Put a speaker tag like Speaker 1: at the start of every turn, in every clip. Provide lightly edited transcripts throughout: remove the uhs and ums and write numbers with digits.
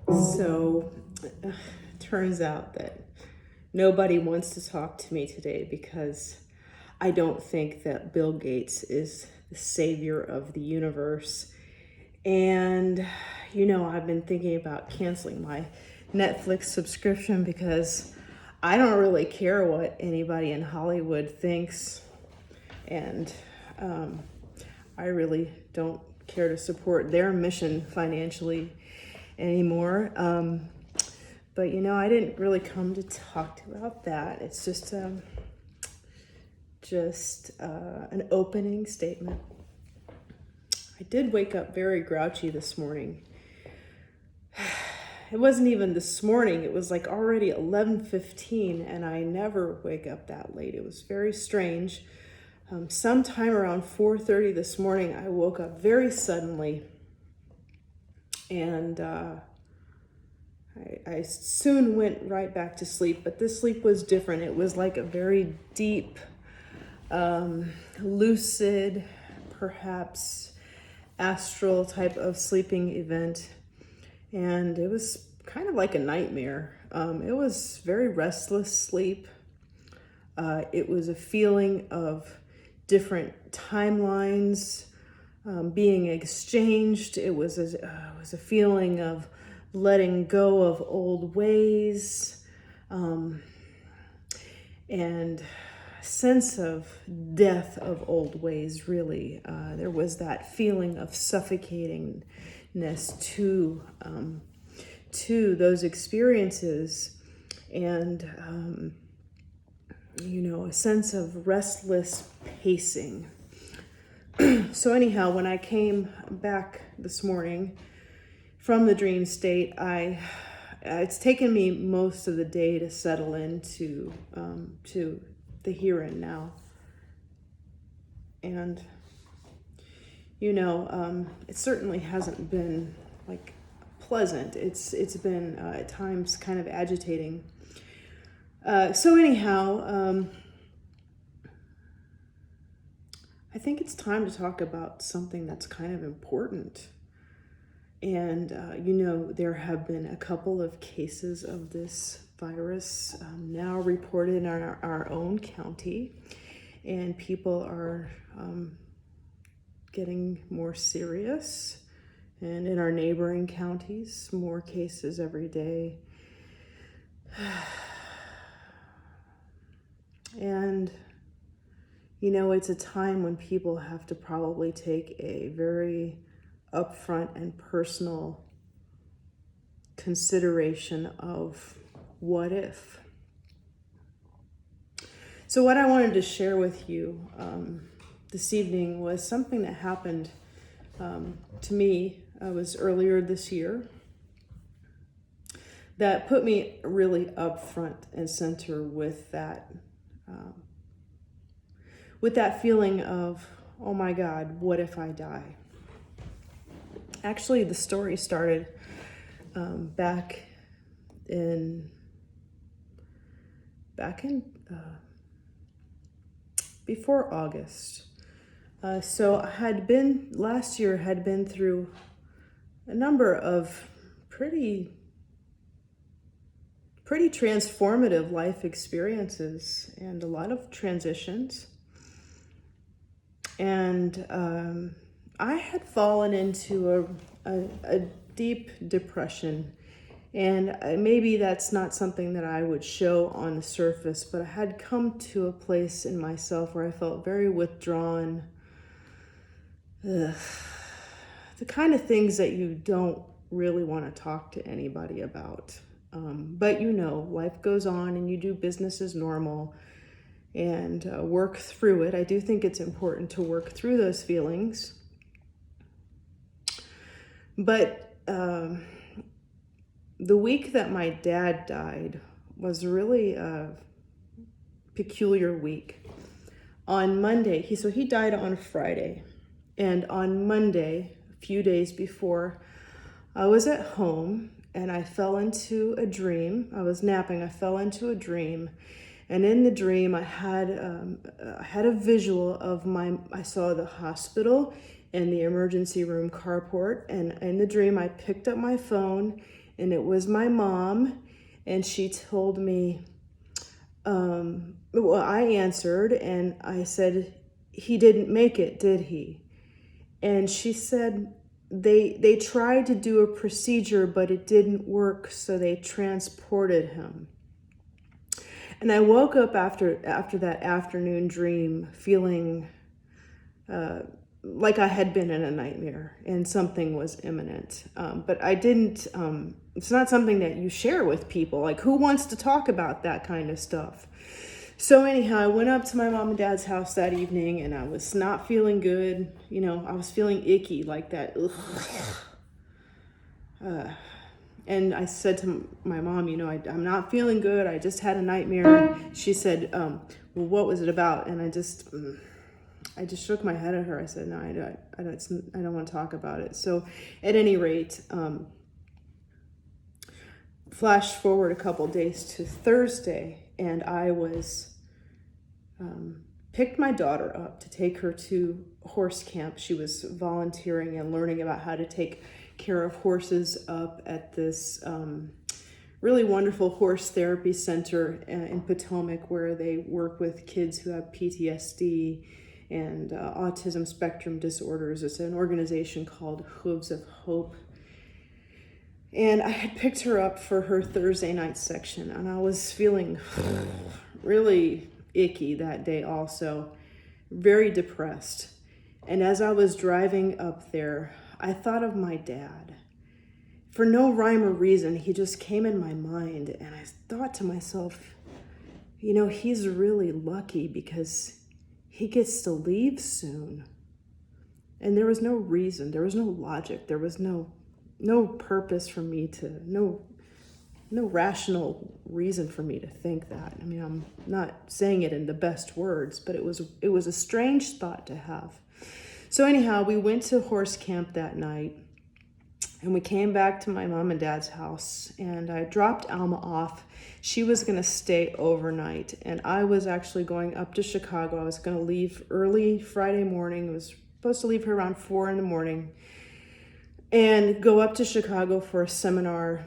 Speaker 1: So, turns out that nobody wants to talk to me today because I don't think that Bill Gates is the savior of the universe. And, I've been thinking about canceling my Netflix subscription because I don't really care what anybody in Hollywood thinks. And I really don't care to support their mission financially anymore. But I didn't really come to talk about that. It's just an opening statement. I did wake up very grouchy this morning. It wasn't even this morning. It was like already 11:15, and I never wake up that late. It was very strange. Sometime around 4:30 this morning, I woke up very suddenly, and I soon went right back to sleep, but this sleep was different. It was like a very deep, lucid, perhaps astral type of sleeping event. And it was kind of like a nightmare. It was very restless sleep. It was a feeling of different timelines being exchanged. It was a feeling of letting go of old ways, and sense of death of old ways, really. There was that feeling of suffocatingness to those experiences, and a sense of restless pacing. So anyhow, when I came back this morning from the dream state, it's taken me most of the day to settle into to the here and now. And it certainly hasn't been like pleasant. It's been at times kind of agitating. So anyhow, I think it's time to talk about something that's kind of important. And, there have been a couple of cases of this virus now reported in our own county, and people are getting more serious. And in our neighboring counties, more cases every day. And, it's a time when people have to probably take a very upfront and personal consideration of what if. So what I wanted to share with you this evening was something that happened to me. It was earlier this year that put me really up front and center with that feeling of, oh my God, what if I die? Actually, the story started back in before August. So last year had been through a number of pretty transformative life experiences and a lot of transitions. And I had fallen into a deep depression, and maybe that's not something that I would show on the surface, but I had come to a place in myself where I felt very withdrawn. The kind of things that you don't really want to talk to anybody about. But life goes on and you do business as normal and work through it. I do think it's important to work through those feelings. But the week that my dad died was really a peculiar week. On Monday, he died on Friday. And on Monday, a few days before, I was at home and I fell into a dream. I was napping. I fell into a dream. And in the dream, I had a visual of I saw the hospital and the emergency room carport. And in the dream, I picked up my phone And it was my mom, and she told me, well, I answered and I said, he didn't make it, did he? And she said, they tried to do a procedure, but it didn't work, so they transported him. And I woke up after that afternoon dream feeling like I had been in a nightmare and something was imminent. But I didn't, it's not something that you share with people. Like, who wants to talk about that kind of stuff? So anyhow, I went up to my mom and dad's house that evening, and I was not feeling good. You know, I was feeling icky, like that. And I said to my mom, you know, I'm not feeling good. I just had a nightmare. She said, well, what was it about? And I just shook my head at her. I said, no, I don't want to talk about it. So at any rate, flash forward a couple days to Thursday, and I was picked my daughter up to take her to horse camp. She was volunteering and learning about how to take care of horses up at this really wonderful horse therapy center in Potomac, where they work with kids who have PTSD and autism spectrum disorders. It's an organization called Hooves of Hope. And I had picked her up for her Thursday night section, and I was feeling really icky that day also, very depressed. And as I was driving up there, I thought of my dad. For no rhyme or reason, he just came in my mind, and I thought to myself, you know, he's really lucky because he gets to leave soon. And there was no reason, there was no logic, there was no purpose for me to, no rational reason for me to think that. I mean, I'm not saying it in the best words, but it was a strange thought to have. So anyhow, we went to horse camp that night, and we came back to my mom and dad's house, and I dropped Alma off. She was going to stay overnight, and I was actually going up to Chicago. I was going to leave early Friday morning. I was supposed to leave her around 4 in the morning and go up to Chicago for a seminar.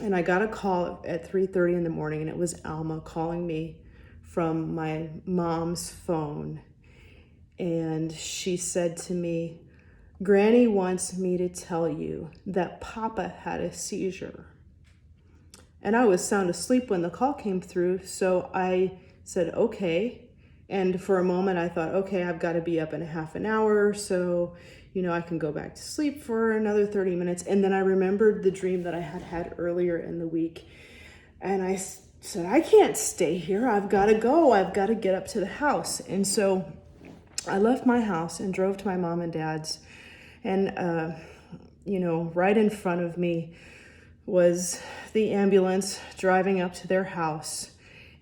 Speaker 1: And I got a call at 3:30 in the morning, and it was Alma calling me from my mom's phone. And she said to me, Granny wants me to tell you that Papa had a seizure. And I was sound asleep when the call came through, so I said, okay. And for a moment I thought, okay, I've got to be up in a half an hour, so, you know, I can go back to sleep for another 30 minutes. And then I remembered the dream that I had earlier in the week. And I said, I can't stay here. I've got to go. I've got to get up to the house. And so I left my house and drove to my mom and dad's. And, you know, right in front of me was the ambulance driving up to their house.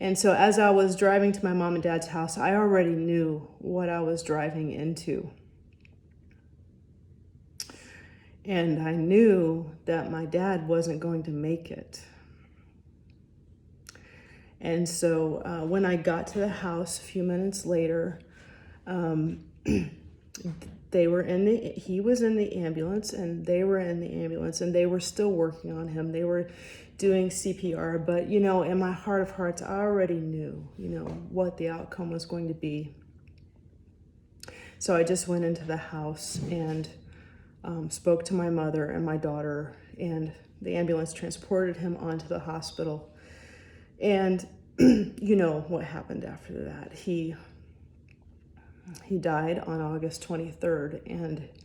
Speaker 1: And so as I was driving to my mom and dad's house, I already knew what I was driving into. And I knew that my dad wasn't going to make it. And so when I got to the house a few minutes later, he was in the ambulance, and they were in the ambulance, and they were still working on him. They were doing CPR, but, you know, in my heart of hearts, I already knew, you know, what the outcome was going to be. So I just went into the house and spoke to my mother and my daughter, and the ambulance transported him onto the hospital. And you know what happened after that. He died on August 23rd, and it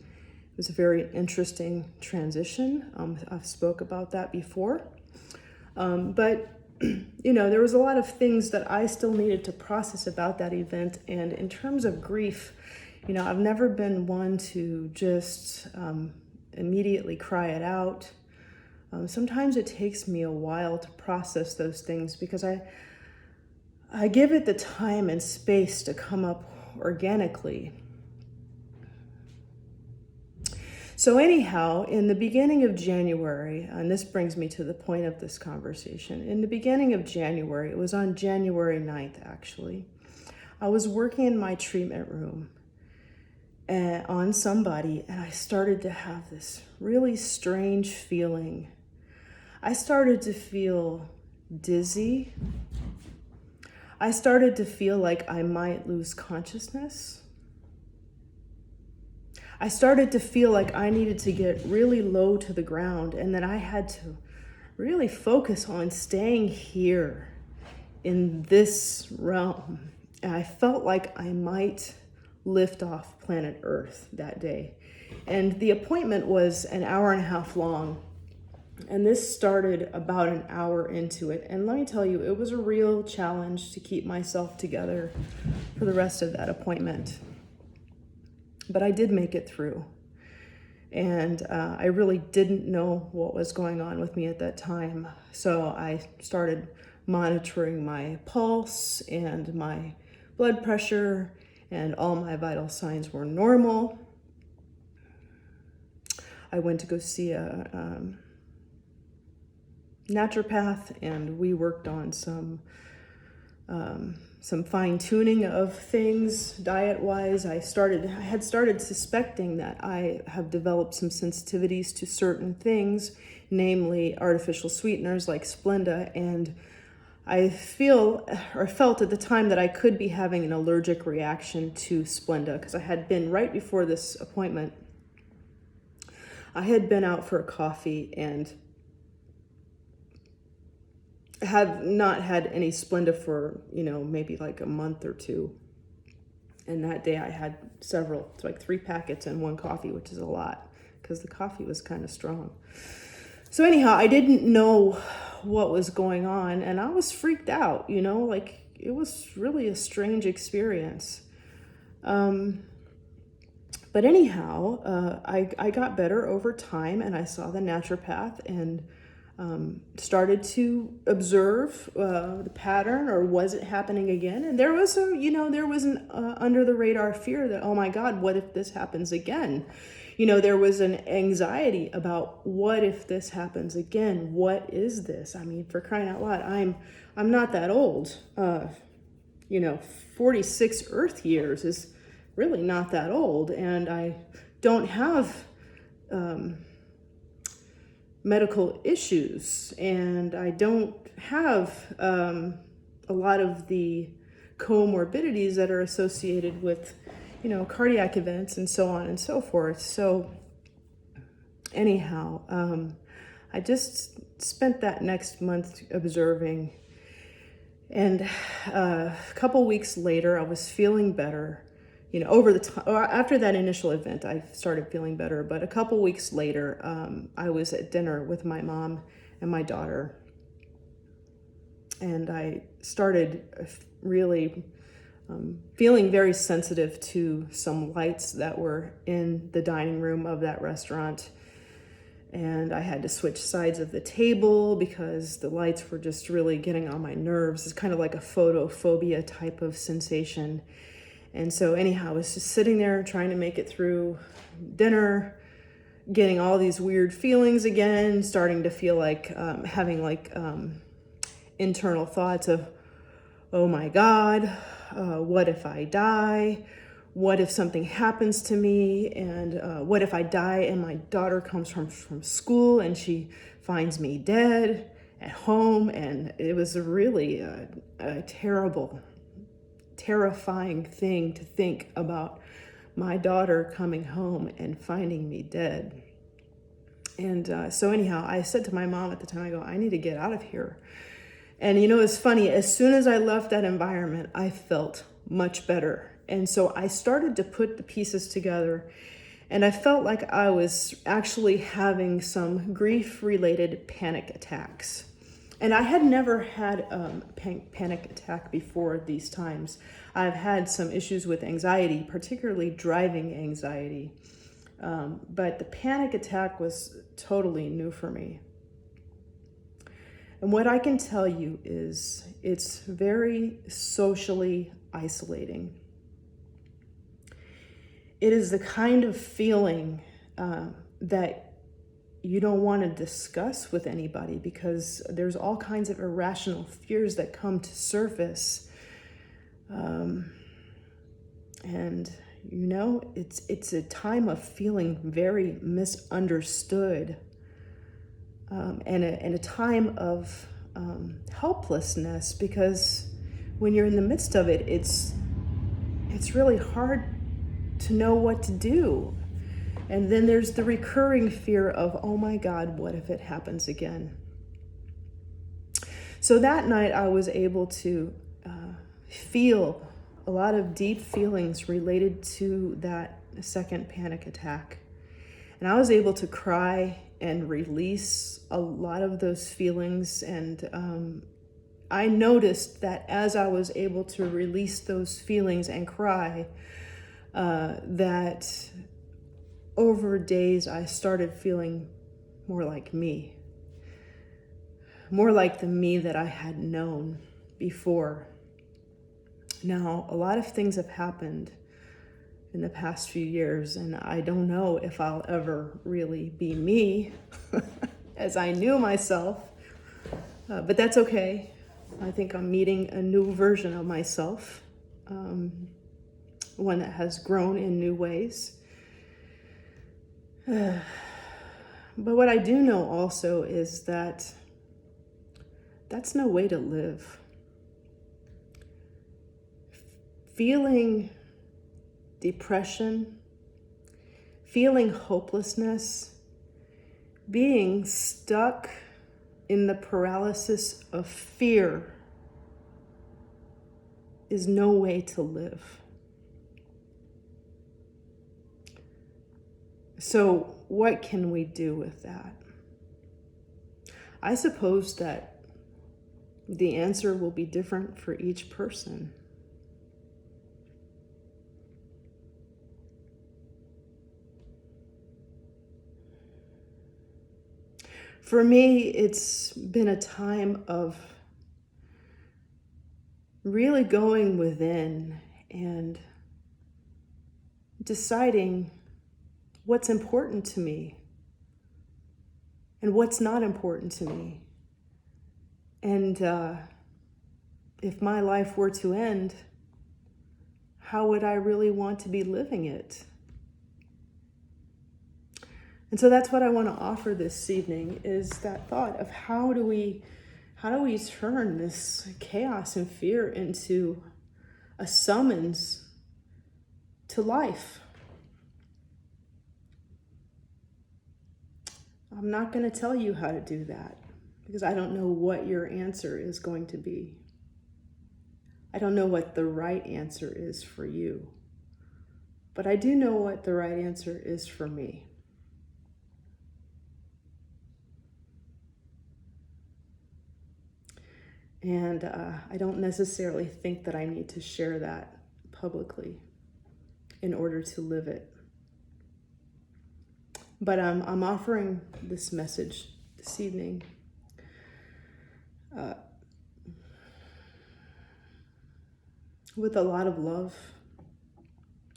Speaker 1: was a very interesting transition. I've spoke about that before. But, you know, there was a lot of things that I still needed to process about that event. And in terms of grief, you know, I've never been one to just immediately cry it out. Sometimes it takes me a while to process those things because I give it the time and space to come up organically. So anyhow, in the beginning of January, and this brings me to the point of this conversation, in the beginning of January, it was on January 9th actually, I was working in my treatment room, on somebody, and I started to have this really strange feeling. I started to feel dizzy. I started to feel like I might lose consciousness. I started to feel like I needed to get really low to the ground and that I had to really focus on staying here in this realm. And I felt like I might lift off planet Earth that day. And the appointment was an hour and a half long. And this started about an hour into it. And let me tell you, it was a real challenge to keep myself together for the rest of that appointment. But I did make it through. And I really didn't know what was going on with me at that time. So I started monitoring my pulse and my blood pressure, and all my vital signs were normal. I went to go see a naturopath, and we worked on some fine tuning of things diet-wise. I had started suspecting that I have developed some sensitivities to certain things, namely artificial sweeteners like Splenda, and I felt at the time that I could be having an allergic reaction to Splenda, because I had been, right before this appointment, I had been out for a coffee and have not had any Splenda for, maybe like a month or two. And that day I had several, it's like 3 packets and 1 coffee, which is a lot because the coffee was kind of strong. So anyhow, I didn't know what was going on, and I was freaked out, like it was really a strange experience. But anyhow, I got better over time, and I saw the naturopath and started to observe the pattern, or was it happening again? And there was an under the radar fear that, oh my God, what if this happens again? There was an anxiety about, what if this happens again? What is this? I mean, for crying out loud, I'm not that old. 46 Earth years is really not that old, and I don't have medical issues, and I don't have a lot of the comorbidities that are associated with, cardiac events and so on and so forth. So anyhow, I just spent that next month observing, and a couple weeks later, I was feeling better. Over the time after that initial event, I started feeling better. But a couple weeks later, I was at dinner with my mom and my daughter, and I started really feeling very sensitive to some lights that were in the dining room of that restaurant. And I had to switch sides of the table because the lights were just really getting on my nerves. It's kind of like a photophobia type of sensation. And so anyhow, I was just sitting there trying to make it through dinner, getting all these weird feelings again, starting to feel like having internal thoughts of, oh my God, what if I die? What if something happens to me? And what if I die and my daughter comes from school and she finds me dead at home? And it was really a terrifying thing to think about, my daughter coming home and finding me dead. And so anyhow, I said to my mom at the time, I go, I need to get out of here. And it's funny, as soon as I left that environment, I felt much better. And so I started to put the pieces together, and I felt like I was actually having some grief-related panic attacks. And I had never had a panic attack before these times. I've had some issues with anxiety, particularly driving anxiety. But the panic attack was totally new for me. And what I can tell you is it's very socially isolating. It is the kind of feeling that you don't want to discuss with anybody, because there's all kinds of irrational fears that come to surface. And you know? It's a time of feeling very misunderstood, and a time of helplessness, because when you're in the midst of it, it's really hard to know what to do. And then there's the recurring fear of, oh my God, what if it happens again? So that night I was able to feel a lot of deep feelings related to that second panic attack. And I was able to cry and release a lot of those feelings. And I noticed that as I was able to release those feelings and cry, that over days I started feeling more like me, more like the me that I had known before. Now, a lot of things have happened in the past few years, and I don't know if I'll ever really be me as I knew myself, but that's okay. I think I'm meeting a new version of myself, one that has grown in new ways. But what I do know also is that that's no way to live. Feeling depression, feeling hopelessness, being stuck in the paralysis of fear is no way to live. So what can we do with that? I suppose that the answer will be different for each person. For me, it's been a time of really going within and deciding what's important to me and what's not important to me. And if my life were to end, how would I really want to be living it? And so that's what I want to offer this evening, is that thought of how do we turn this chaos and fear into a summons to life. I'm not going to tell you how to do that because I don't know what your answer is going to be. I don't know what the right answer is for you, but I do know what the right answer is for me. And I don't necessarily think that I need to share that publicly in order to live it. But I'm offering this message this evening with a lot of love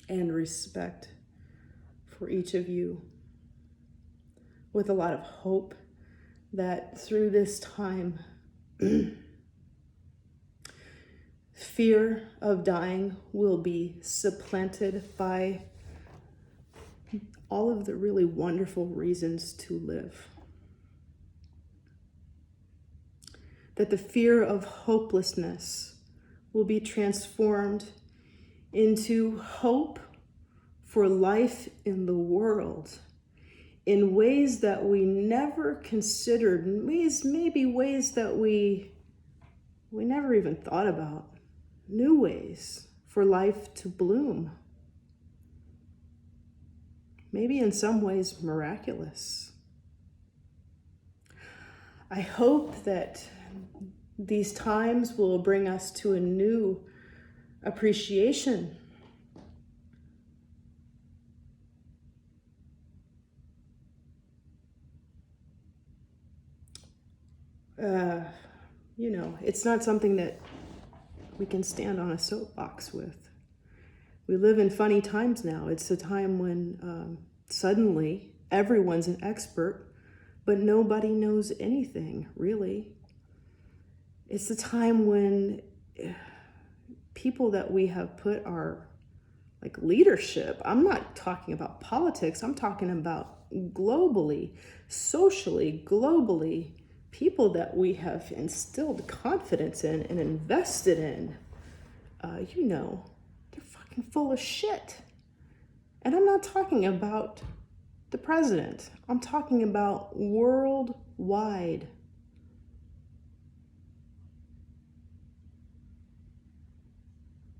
Speaker 1: and respect for each of you, with a lot of hope that through this time, fear of dying will be supplanted by all of the really wonderful reasons to live. That the fear of hopelessness will be transformed into hope for life in the world in ways that we never considered, maybe ways that we never even thought about. New ways for life to bloom. Maybe in some ways miraculous. I hope that these times will bring us to a new appreciation it's not something that we can stand on a soapbox with. We live in funny times now. It's a time when suddenly everyone's an expert, but nobody knows anything, really. It's a time when people that we have put our like leadership. I'm not talking about politics. I'm talking about globally, socially, globally, people that we have instilled confidence in and invested in. They're fucking full of shit. And I'm not talking about the president. I'm talking about worldwide.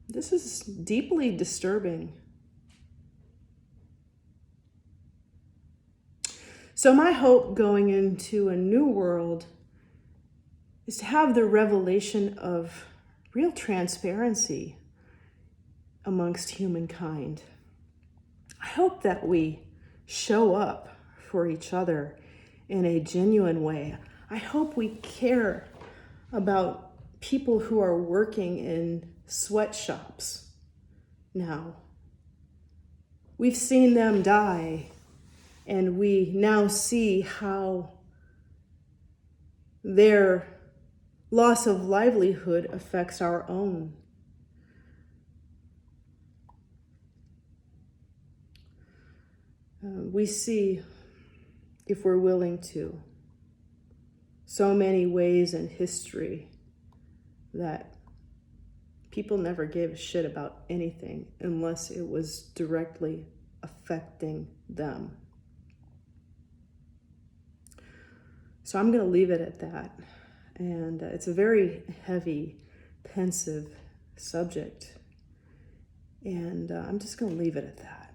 Speaker 1: This is deeply disturbing. So my hope going into a new world is to have the revelation of real transparency amongst humankind. I hope that we show up for each other in a genuine way. I hope we care about people who are working in sweatshops now. We've seen them die, and we now see how their loss of livelihood affects our own. We see, if we're willing to, so many ways in history that people never gave a shit about anything unless it was directly affecting them. So I'm going to leave it at that. And it's a very heavy, pensive subject. And I'm just going to leave it at that.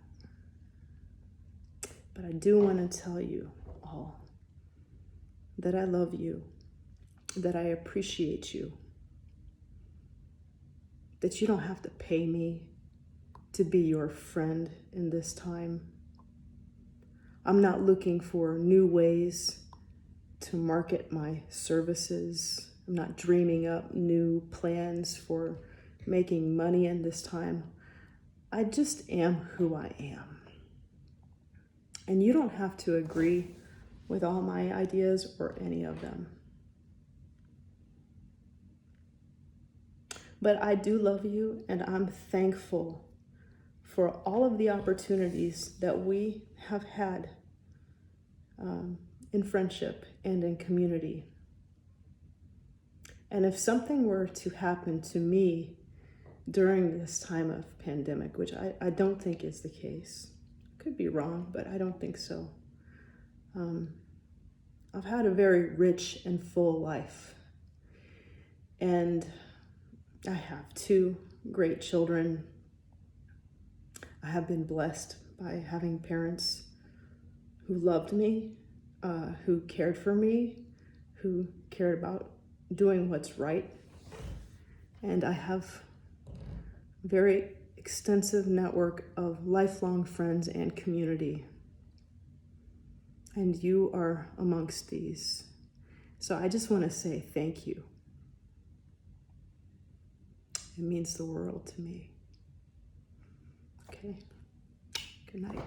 Speaker 1: But I do want to tell you all that I love you, that I appreciate you, that you don't have to pay me to be your friend in this time. I'm not looking for new ways to market my services. I'm not dreaming up new plans for making money in this time. I just am who I am. And you don't have to agree with all my ideas or any of them. But I do love you, and I'm thankful for all of the opportunities that we have had in friendship and in community. And if something were to happen to me during this time of pandemic, which I don't think is the case, could be wrong, but I don't think so. I've had a very rich and full life. And I have 2 great children. I have been blessed by having parents who loved me, who cared for me, who cared about doing what's right. And I have a very extensive network of lifelong friends and community. And you are amongst these. So I just want to say thank you. It means the world to me. Okay. Good night.